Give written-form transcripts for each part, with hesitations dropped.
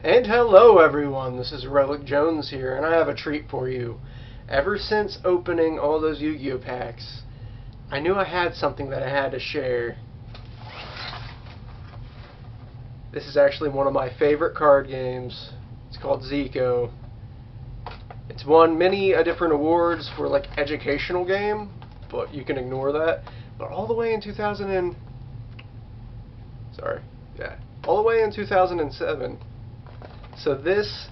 And hello everyone, this is Relic Jones here, and I have a treat for you. Ever since opening all those Yu-Gi-Oh packs, I knew I had something that I had to share. This is actually one of my favorite card games. It's called Xeko. It's won many different awards for like educational game, but you can ignore that. But all the way in 2007. So this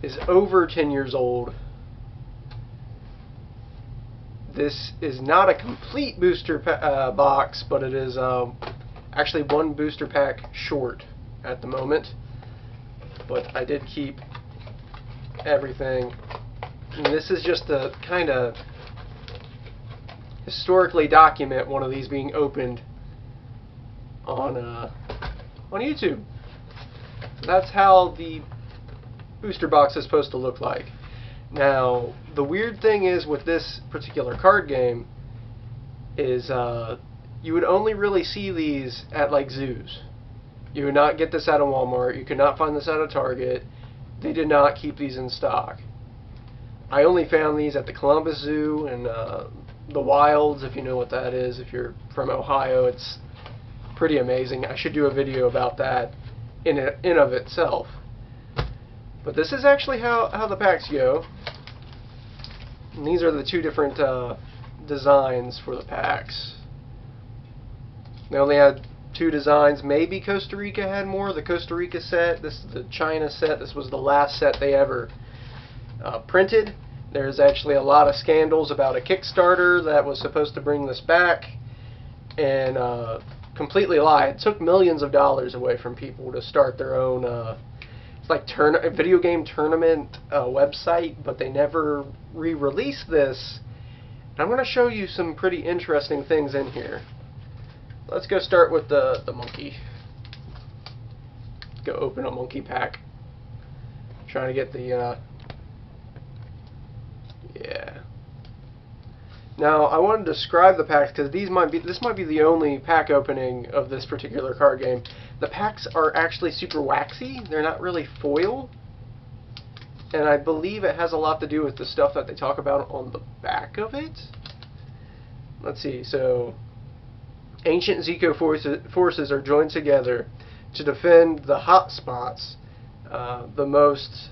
is over 10 years old. This is not a complete booster box, but it is actually one booster pack short at the moment. But I did keep everything. And this is just to kind of historically document one of these being opened on YouTube. That's how the booster box is supposed to look like. Now, the weird thing is with this particular card game is you would only really see these at like zoos. You would not get this at a Walmart. You could not find this at a Target. They did not keep these in stock. I only found these at the Columbus Zoo and the Wilds, if you know what that is. If you're from Ohio, it's pretty amazing. I should do a video about that in of itself. But this is actually how the packs go. And these are the two different designs for the packs. They only had two designs. Maybe Costa Rica had more. The Costa Rica set, this is the China set. This was the last set they ever printed. There's actually a lot of scandals about a Kickstarter that was supposed to bring this back, and completely lied. It took millions of dollars away from people to start their own it's like a video game tournament website, but they never re-released this. And I'm going to show you some pretty interesting things in here. Let's go start with the monkey. Let's go open a monkey pack. Trying to get the yeah. Now, I want to describe the packs because this might be the only pack opening of this particular card game. The packs are actually super waxy. They're not really foil. And I believe it has a lot to do with the stuff that they talk about on the back of it. Let's see. So, ancient Xeko forces are joined together to defend the hot spots, the most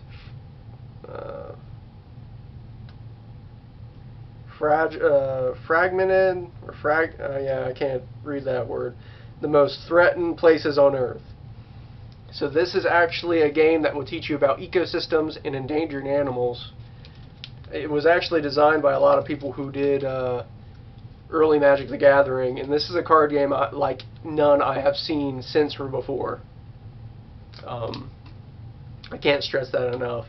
fragmented, or I can't read that word, the most threatened places on Earth. So this is actually a game that will teach you about ecosystems and endangered animals. It was actually designed by a lot of people who did early Magic the Gathering, and this is a card game like none I have seen since or before. I can't stress that enough.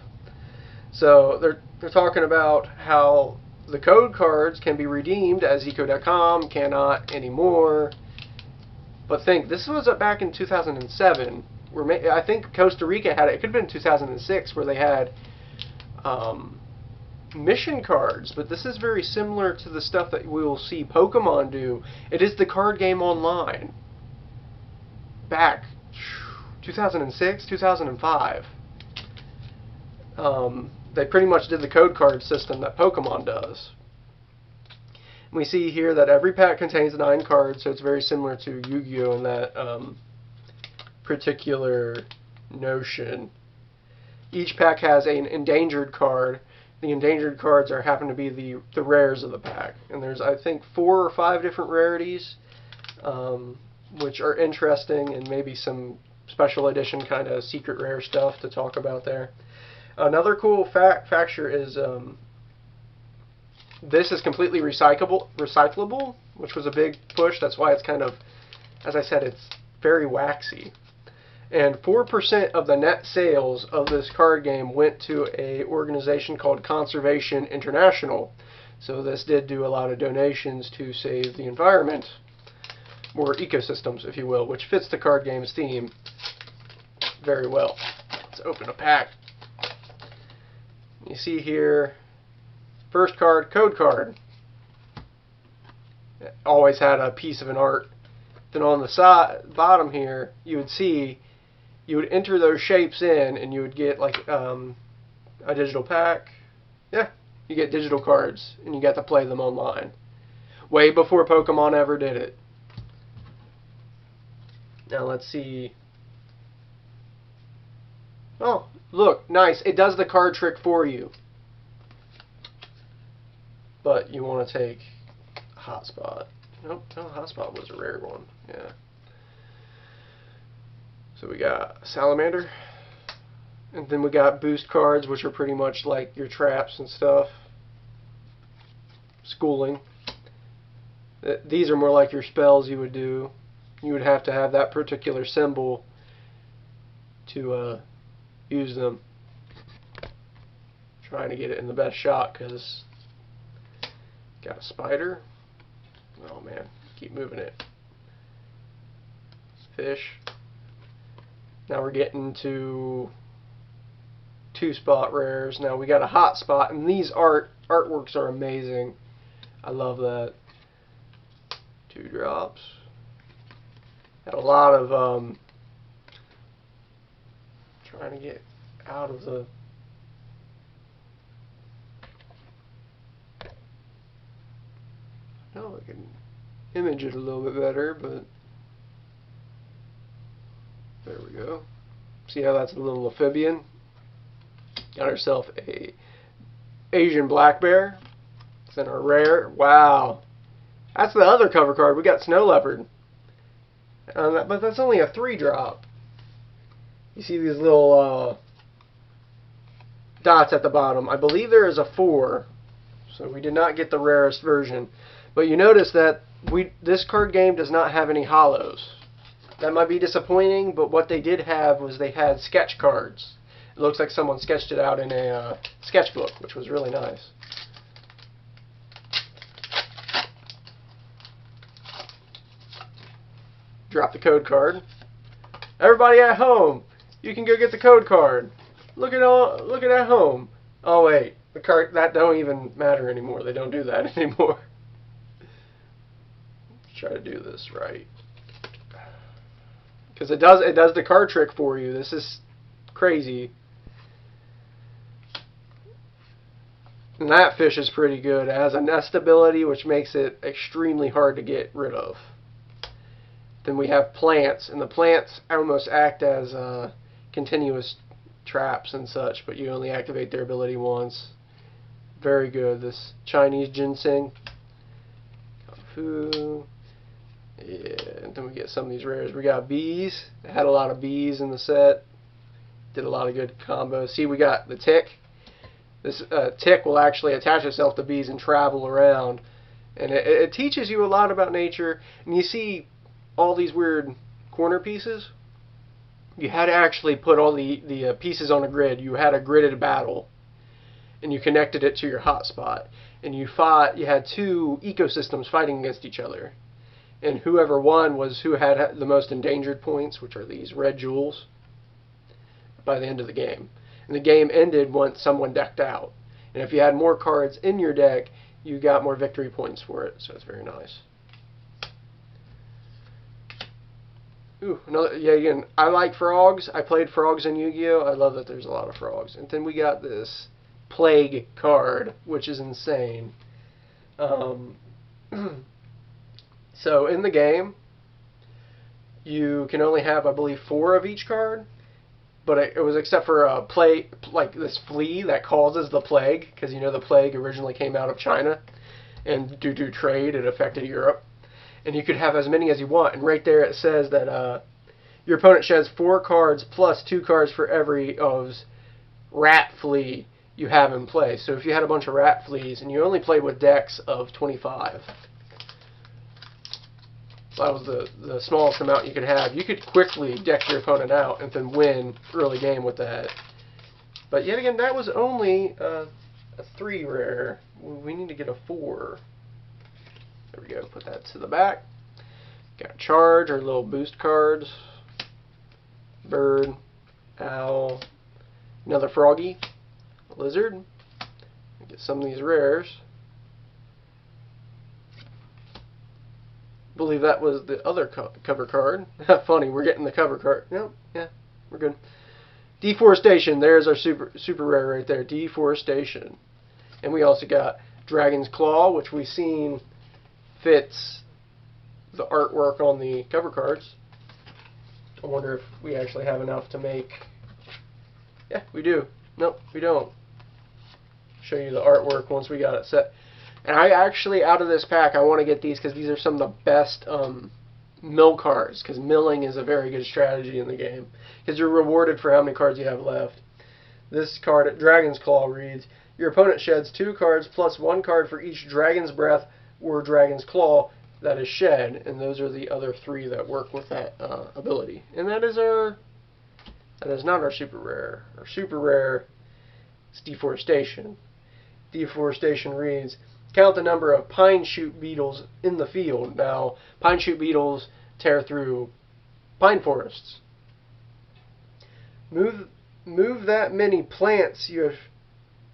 So they're talking about how the code cards can be redeemed at Xeko.com, cannot anymore. But think, this was back in 2007. I think Costa Rica had it. It could have been 2006 where they had mission cards. But this is very similar to the stuff that we will see Pokemon do. It is the card game online. Back 2006, 2005. They pretty much did the code card system that Pokemon does. We see here that every pack contains 9 cards, so it's very similar to Yu-Gi-Oh! In that particular notion. Each pack has an endangered card. The endangered cards happen to be the rares of the pack. And there's, I think, 4 or 5 different rarities, which are interesting, and maybe some special edition kind of secret rare stuff to talk about there. Another cool factor is this is completely recyclable, which was a big push. That's why it's kind of, as I said, it's very waxy. And 4% of the net sales of this card game went to an organization called Conservation International. So this did do a lot of donations to save the environment, or ecosystems, if you will, which fits the card game's theme very well. Let's open a pack. You see here, first card, code card. It always had a piece of an art. Then on the bottom here, you would see you would enter those shapes in, and you would get like a digital pack. Yeah, you get digital cards, and you got to play them online. Way before Pokemon ever did it. Now let's see. Oh, look, nice. It does the card trick for you. But you want to take Hotspot. Nope, no, Hotspot was a rare one. Yeah. So we got Salamander. And then we got boost cards, which are pretty much like your traps and stuff. Schooling. These are more like your spells you would do. You would have to have that particular symbol to use them. Trying to get it in the best shot because got a spider. Oh man, keep moving it. Fish. Now we're getting to 2-spot rares. Now we got a hot spot, and these artworks are amazing. I love that. 2 drops. Had a lot of trying to get out of the I can image it a little bit better, but there we go. See how that's a little amphibian? Got ourselves a Asian black bear. It's in our rare. Wow. That's the other cover card. We got snow leopard. But that's only a 3-drop. You see these little dots at the bottom. I believe there is a 4. So we did not get the rarest version. But you notice that this card game does not have any hollows. That might be disappointing, but what they did have was they had sketch cards. It looks like someone sketched it out in a sketchbook, which was really nice. Drop the code card. Everybody at home, you can go get the code card. Look at home. Oh wait, the card that don't even matter anymore. They don't do that anymore. Let's try to do this right. Because it does the card trick for you. This is crazy. And that fish is pretty good. It has a nest ability, which makes it extremely hard to get rid of. Then we have plants, and the plants almost act as continuous traps and such, but you only activate their ability once. Very good. This Chinese ginseng. Kung Fu. Yeah, and then we get some of these rares. We got bees. It had a lot of bees in the set. Did a lot of good combos. See, we got the tick. This tick will actually attach itself to bees and travel around. And it teaches you a lot about nature. And you see all these weird corner pieces. You had to actually put all the pieces on a grid. You had a gridded battle. And you connected it to your hotspot. And you had 2 ecosystems fighting against each other. And whoever won was who had the most endangered points, which are these red jewels, by the end of the game. And the game ended once someone decked out. And if you had more cards in your deck, you got more victory points for it. So it's very nice. Ooh, yeah, again, I like frogs. I played frogs in Yu-Gi-Oh! I love that there's a lot of frogs. And then we got this plague card, which is insane. So in the game, you can only have, I believe, 4 of each card. But it was except for a plague, like this flea that causes the plague, because you know the plague originally came out of China, and due to trade, it affected Europe. And you could have as many as you want. And right there it says that your opponent sheds 4 cards plus 2 cards for every rat flea you have in play. So if you had a bunch of rat fleas and you only played with decks of 25. That was the smallest amount you could have. You could quickly deck your opponent out and then win early game with that. But yet again, that was only a 3 rare. We need to get a 4. There we go. Put that to the back. Got charge, our little boost cards. Bird, owl, another froggy, lizard. Get some of these rares. Believe that was the other cover card. Funny, we're getting the cover card. Nope, yeah. we're good. Deforestation. There's our super rare right there. Deforestation. And we also got Dragon's Claw, which we've seen fits the artwork on the cover cards. I wonder if we actually have enough to make... Yeah, we do. Nope, we don't. Show you the artwork once we got it set. And I actually, out of this pack, I want to get these because these are some of the best mill cards, because milling is a very good strategy in the game, because you're rewarded for how many cards you have left. This card at Dragon's Claw reads, your opponent sheds 2 cards plus 1 card for each Dragon's Breath or Dragon's Claw that is shed, and those are the other 3 that work with that ability. And that is not our super rare. Our super rare is Deforestation. Deforestation reads, count the number of pine shoot beetles in the field. Now, pine shoot beetles tear through pine forests. Move that many plants you have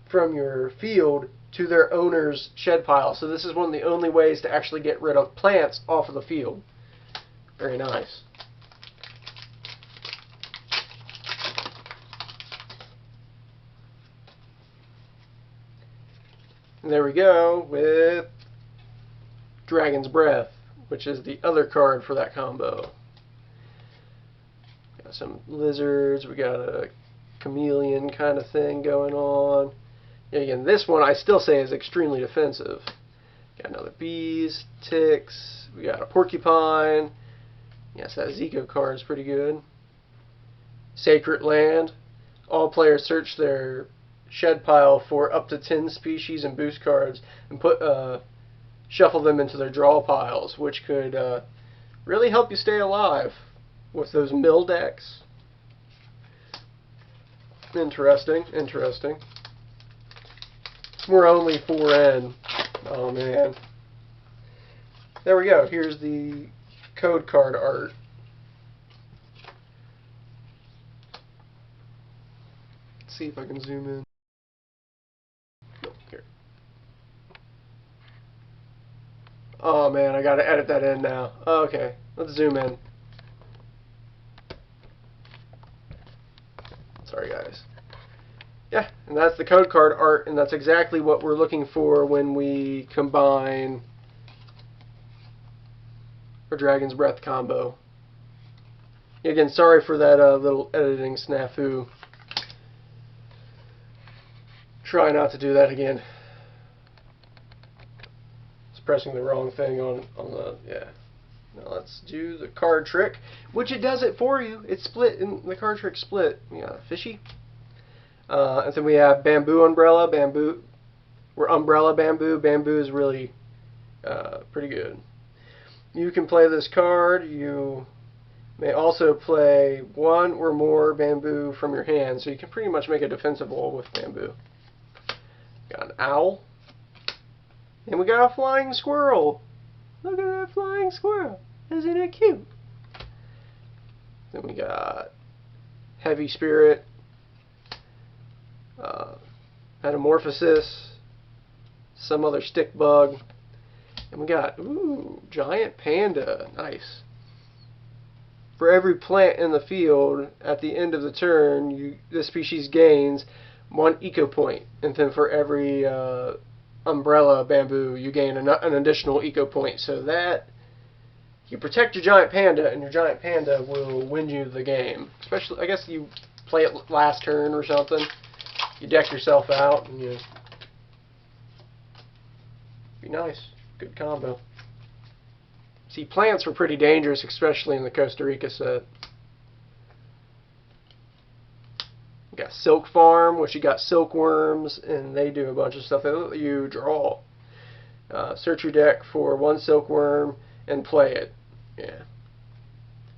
from your field to their owner's shed pile. So this is one of the only ways to actually get rid of plants off of the field. Very nice. And there we go with Dragon's Breath, which is the other card for that combo. Got some lizards, we got a chameleon kind of thing going on. And again, this one I still say is extremely defensive. Got another bees, ticks, we got a porcupine. Yes, that Xeko card is pretty good. Sacred Land. All players search their shed pile for up to 10 species and boost cards and shuffle them into their draw piles, which could really help you stay alive with those mill decks. Interesting, interesting. We're only 4N. Oh man. There we go. Here's the code card art. Let's see if I can zoom in. Here. Oh man, I gotta edit that in now. Okay, let's zoom in. Sorry guys. Yeah, and that's the code card art, and that's exactly what we're looking for when we combine our Dragon's Breath combo. Again, sorry for that little editing snafu. Try not to do that again. Just pressing the wrong thing on the, yeah. Now let's do the card trick, which it does it for you. It's split, in the card trick split. We got a fishy. And then we have bamboo umbrella, bamboo, or umbrella bamboo. Bamboo is really pretty good. You can play this card. You may also play 1 or more bamboo from your hand, so you can pretty much make a defensive wall with bamboo. Got an owl. And we got a flying squirrel. Look at that flying squirrel. Isn't it cute? Then we got heavy spirit. Metamorphosis, some other stick bug, and we got, ooh, giant panda. Nice. For every plant in the field, at the end of the turn, this species gains 1 eco point, and then for every umbrella bamboo, you gain an additional eco point. So that you protect your giant panda, and your giant panda will win you the game. Especially, I guess you play it last turn or something. You deck yourself out, and you be nice. Good combo. See, plants were pretty dangerous, especially in the Costa Rica set. You got Silk Farm, which you got silkworms, and they do a bunch of stuff. They let you draw. Search your deck for 1 silkworm and play it. Yeah.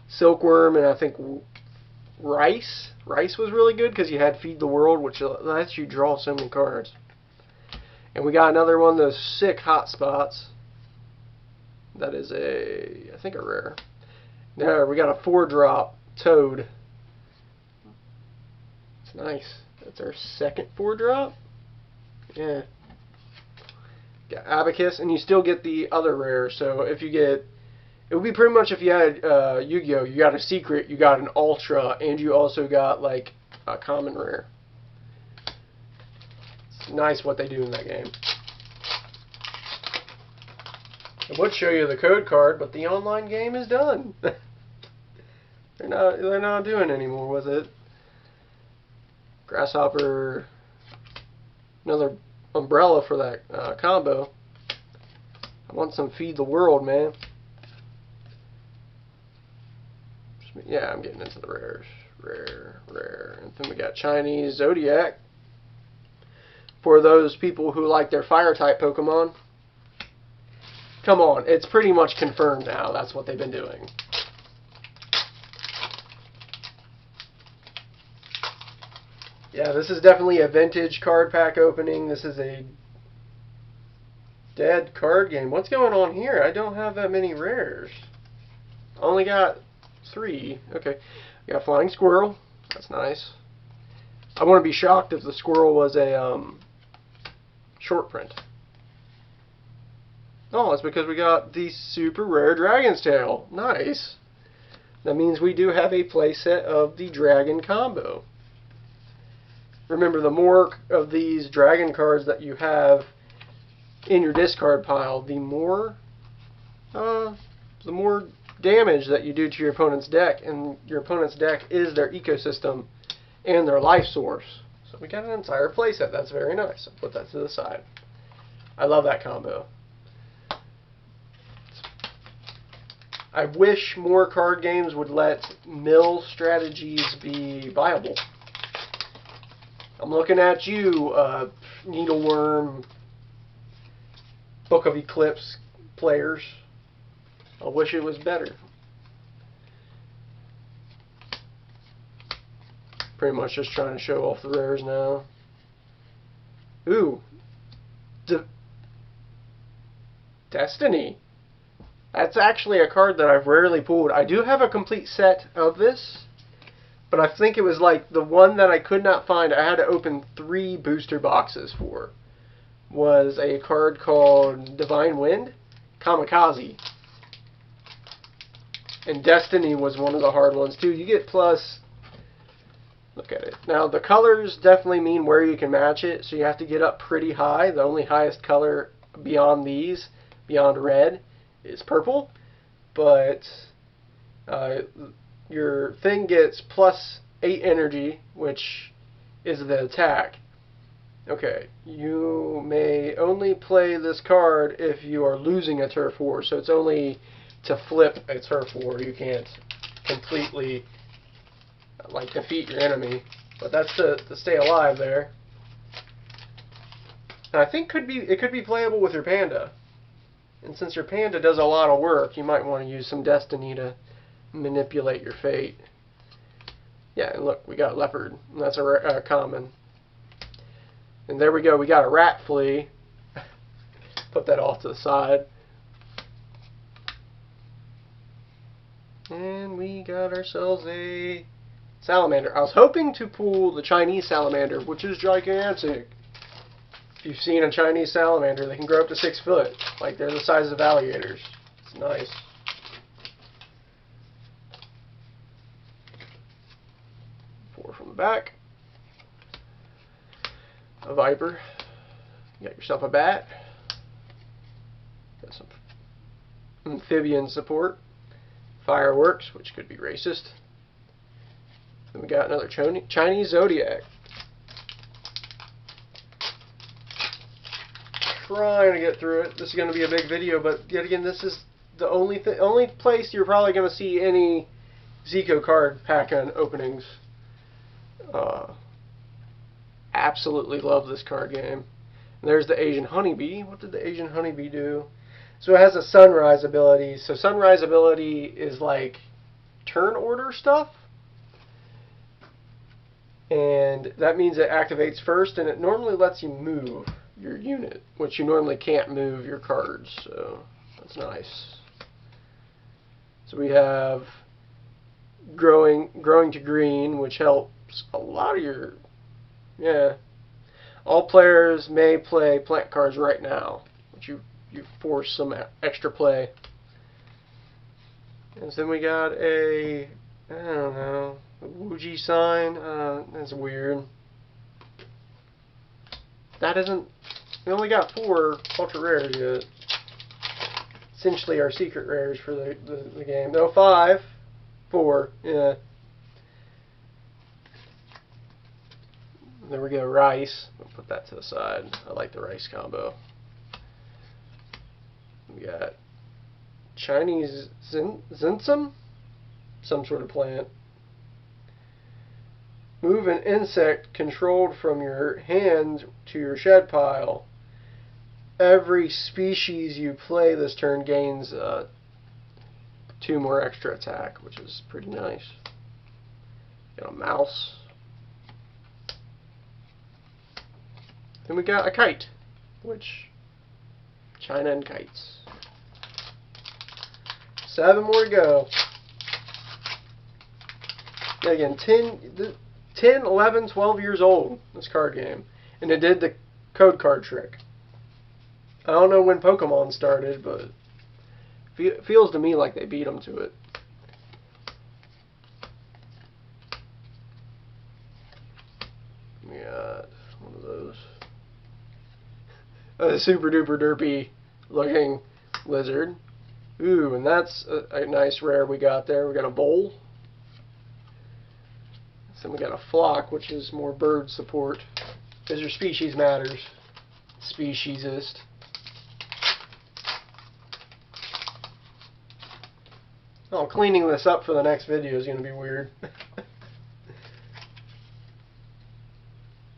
Silkworm, and I think rice. Rice was really good because you had Feed the World, which lets you draw so many cards. And we got another one of those sick hot spots. That is I think a rare. There, we got a 4-drop Toad. It's nice. That's our second 4-drop. Yeah. Got Abacus, and you still get the other rare. So if you get It would be pretty much if you had Yu-Gi-Oh! You got a secret, you got an ultra, and you also got like a common rare. It's nice what they do in that game. I would show you the code card, but the online game is done. They're not doing anymore with it. Grasshopper, another umbrella for that combo. I want some Feed the World, man. Yeah, I'm getting into the rares. Rare. And then we got Chinese Zodiac. For those people who like their fire-type Pokemon. Come on, it's pretty much confirmed now. That's what they've been doing. Yeah, this is definitely a vintage card pack opening. This is a dead card game. What's going on here? I don't have that many rares. Only got 3. Okay. We got Flying Squirrel. That's nice. I wouldn't be shocked if the squirrel was a short print. Oh, it's because we got the super rare Dragon's Tail. Nice. That means we do have a playset of the Dragon combo. Remember, the more of these Dragon cards that you have in your discard pile, the more damage that you do to your opponent's deck, and your opponent's deck is their ecosystem and their life source. So we got an entire playset. That's very nice. I'll put that to the side. I love that combo. I wish more card games would let mill strategies be viable. I'm looking at you, Needleworm, Book of Eclipse players. I wish it was better. Pretty much just trying to show off the rares now. Ooh. Destiny. That's actually a card that I've rarely pulled. I do have a complete set of this, but I think it was like the one that I could not find. I had to open 3 booster boxes for. Was a card called Divine Wind, Kamikaze. And Destiny was one of the hard ones too. You get plus, look at it. Now the colors definitely mean where you can match it, so you have to get up pretty high. The only highest color beyond these, beyond red, is purple. But your thing gets plus 8 energy, which is the attack. Okay, you may only play this card if you are losing a turf war, so it's only to flip a turf war. You can't completely like defeat your enemy, but that's to stay alive there. And I think it could be playable with your panda, and since your panda does a lot of work, you might want to use some Destiny to manipulate your fate. Yeah, and look, we got leopard, and that's a common. And there we go, we got a rat flea. Put that off to the side. And we got ourselves a salamander. I was hoping to pull the Chinese salamander, which is gigantic. If you've seen a Chinese salamander, they can grow up to 6 foot. Like, they're the size of alligators. It's nice. Four from the back. A viper. You got yourself a bat. Got some amphibian support. Fireworks, which could be racist. Then we got another Chinese Zodiac. Trying to get through it. This is going to be a big video, but yet again, this is the only place you're probably going to see any Xeko card pack openings. Absolutely love this card game. And there's the Asian Honeybee. What did the Asian Honeybee do? So it has a Sunrise ability. So Sunrise ability is like turn order stuff. And that means it activates first, and it normally lets you move your unit, which you normally can't move your cards. So that's nice. So we have growing to green, which helps a lot of your... Yeah. All players may play plant cards right now, which you force some extra play. And then we got a, I don't know, a Wuji sign. That's weird. That isn't, we only got 4 ultra rares yet. Essentially our secret rares for the game. No, 5. 4, yeah. There we go, rice. We'll put that to the side. I like the rice combo. We got Chinese Zinsum? Some sort of plant. Move an insect controlled from your hand to your shed pile. Every species you play this turn gains 2 more extra attack, which is pretty nice. Got a mouse. Then we got a kite, which China and kites. 7 more to go. And again, 10, 11, 12 years old, this card game. And it did the code card trick. I don't know when Pokemon started, but it feels to me like they beat them to it. We got one of those. A super duper derpy looking lizard. Ooh, and that's a nice rare we got there. We got a bowl. Then we got a flock, which is more bird support. Because your species matters. Speciesist. Oh, cleaning this up for the next video is going to be weird.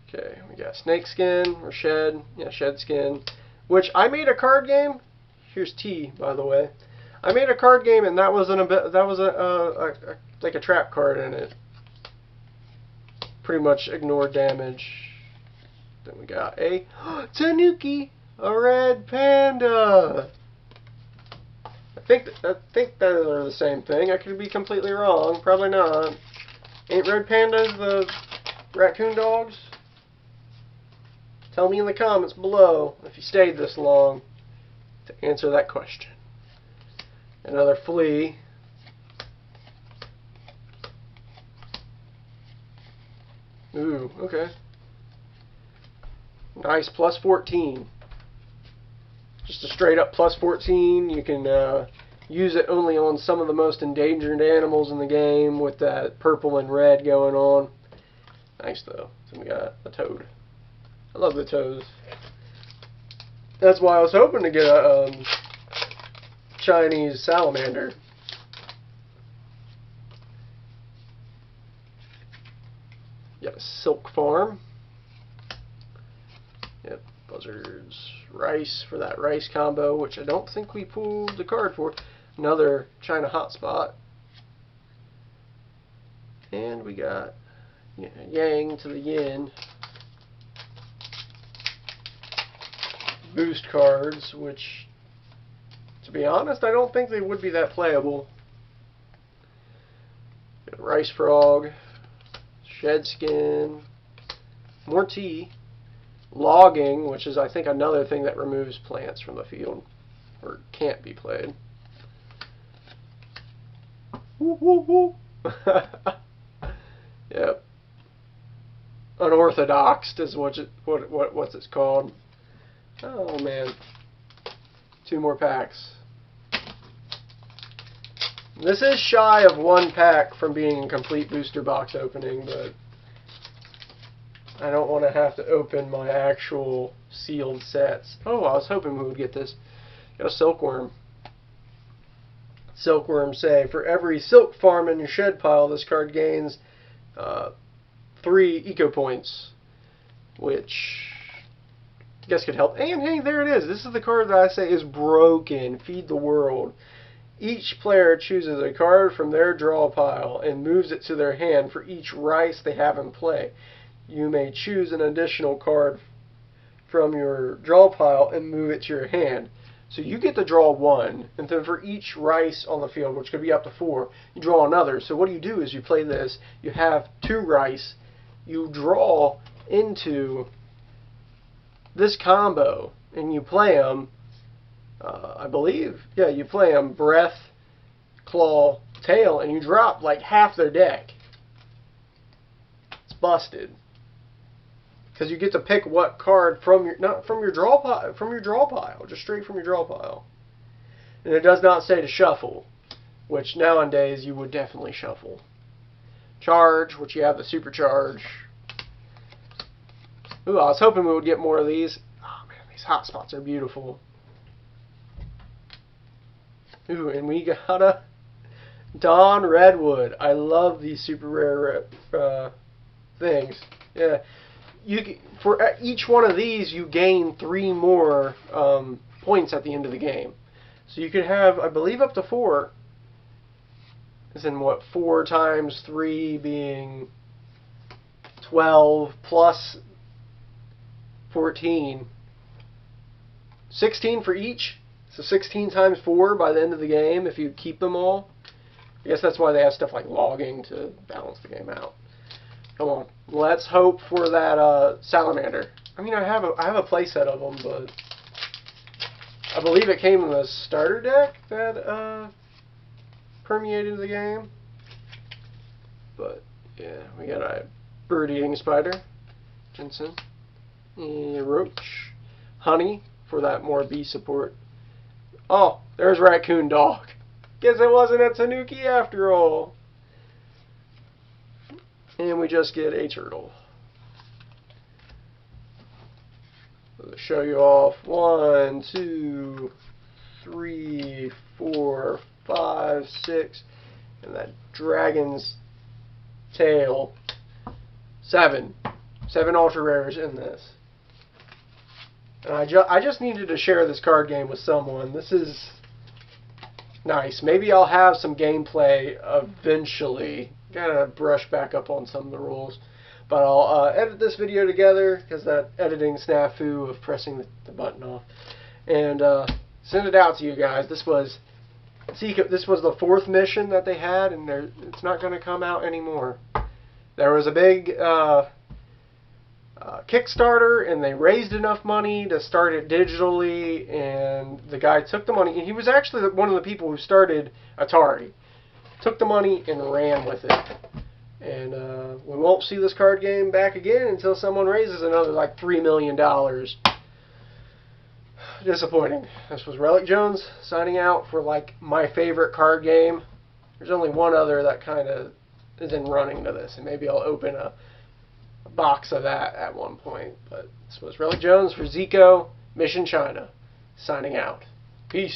Okay, we got snake skin or shed. Yeah, shed skin. Which I made a card game. Here's T, by the way. I made a card game, and that was like a trap card in it. Pretty much ignored damage. Then we got a Tanuki, a red panda. I think they're the same thing. I could be completely wrong. Probably not. Ain't red pandas the raccoon dogs? Tell me in the comments below if you stayed this long to answer that question. Another flea. Ooh, okay. Nice, plus 14. Just a straight up plus 14. You can use it only on some of the most endangered animals in the game with that purple and red going on. Nice though. So we got a toad. I love the toads. That's why I was hoping to get a Chinese salamander. Got a silk farm. Yep, buzzards, rice for that rice combo, which I don't think we pulled the card for. Another China hotspot. And we got yang to the yin. Boost cards, which, to be honest, I don't think they would be that playable. Got rice frog, shed skin, more tea, logging, which is I think another thing that removes plants from the field, or can't be played. Woo woo woo. Yep. Unorthodox is what's it's called. Oh man. 2 more packs. This is shy of 1 pack from being a complete booster box opening, but I don't want to have to open my actual sealed sets. Oh, I was hoping we would get this. Got a silkworm. Silkworm say, for every silk farm in your shed pile, this card gains 3 eco points, which I guess could help. And hey, there it is. This is the card that I say is broken. Feed the world. Each player chooses a card from their draw pile and moves it to their hand for each rice they have in play. You may choose an additional card from your draw pile and move it to your hand. So you get to draw 1, and then for each rice on the field, which could be up to 4, you draw another. So what you do is you play this, you have 2 rice, you draw into this combo, and you play them, I believe, yeah, you play them breath, claw, tail, and you drop like half their deck. It's busted. Because you get to pick what card from your draw pile, just straight from your draw pile. And it does not say to shuffle, which nowadays you would definitely shuffle. Charge, which you have the supercharge. Ooh, I was hoping we would get more of these. Oh man, these hot spots are beautiful. Ooh, and we got a Dawn Redwood. I love these super rare things. Yeah, for each one of these, you gain 3 more points at the end of the game. So you could have, I believe, up to 4. As in what, 4 times 3 being 12 plus 14. 16 for each. So 16 times 4 by the end of the game if you keep them all. I guess that's why they have stuff like logging to balance the game out. Come on, let's hope for that salamander. I mean, I have a playset of them, but I believe it came in the starter deck that permeated the game. But yeah, we got a bird-eating spider, Jensen, and roach, honey for that more bee support. Oh, there's raccoon dog. Guess it wasn't a Tanuki after all. And we just get a turtle. Let's show you off. 1, 2, 3, 4, 5, 6. And that dragon's tail. 7. 7 ultra rares in this. And I just needed to share this card game with someone. This is nice. Maybe I'll have some gameplay eventually. Gotta brush back up on some of the rules. But I'll edit this video together, because that editing snafu of pressing the button off. And send it out to you guys. This was Xeko. This was the 4th mission that they had, and it's not going to come out anymore. There was a big Kickstarter, and they raised enough money to start it digitally, and the guy took the money, and he was actually one of the people who started Atari. Took the money and ran with it. And we won't see this card game back again until someone raises another like $3 million. Disappointing. This was Relic Jones signing out for like my favorite card game. There's only one other that kind of is in running to this, and maybe I'll open a box of that at one point. But this was Relic Jones for Xeko, Mission China, signing out. Peace.